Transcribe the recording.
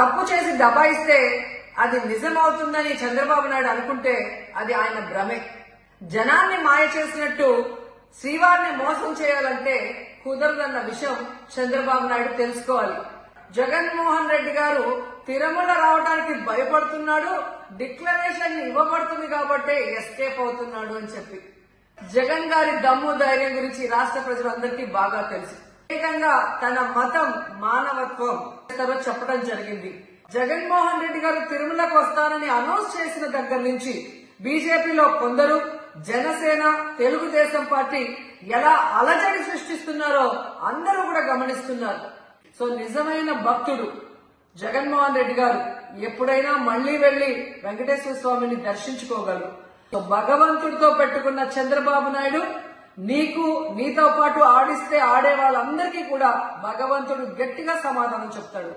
తప్పు చేసి దబాయిస్తే అది నిజమవుతుందని చంద్రబాబు నాయుడు అనుకుంటే అది ఆయన భ్రమే. జనాన్ని మాయ చేసినట్టు శ్రీవారిని మోసం చేయాలంటే కుదరదన్న విషయం చంద్రబాబు నాయుడు తెలుసుకోవాలి. జగన్మోహన్ రెడ్డి గారు తిరుమల రావడానికి భయపడుతున్నాడు, డిక్లరేషన్ ఇవ్వబడుతుంది కాబట్టి ఎస్కేప్ అవుతున్నాడు అని చెప్పి జగన్ గారి దమ్ము ధైర్యం గురించి రాష్ట్ర ప్రజలందరికీ బాగా తెలుసు. ఏకంగా తన మతం మానవత్వం చెప్పడం జరిగింది. జగన్మోహన్ రెడ్డి గారు తిరుమలకు వస్తానని అనౌన్స్ చేసిన దగ్గర నుంచి బీజేపీలో కొందరు, జనసేన, తెలుగుదేశం పార్టీ ఎలా అలజడి సృష్టిస్తున్నారో అందరూ కూడా గమనిస్తున్నారు. సో నిజమైన భక్తుడు జగన్మోహన్ రెడ్డి గారు ఎప్పుడైనా మళ్లీ వెళ్లి వెంకటేశ్వర స్వామిని దర్శించుకోగలరు. సో భగవంతుడితో పెట్టుకున్న చంద్రబాబు నాయుడు నీతో పాటు ఆడిస్తే ఆడే వాళ్ళందరికీ కూడా భగవంతుడు గట్టిగా సమాధానం చెప్తాడు.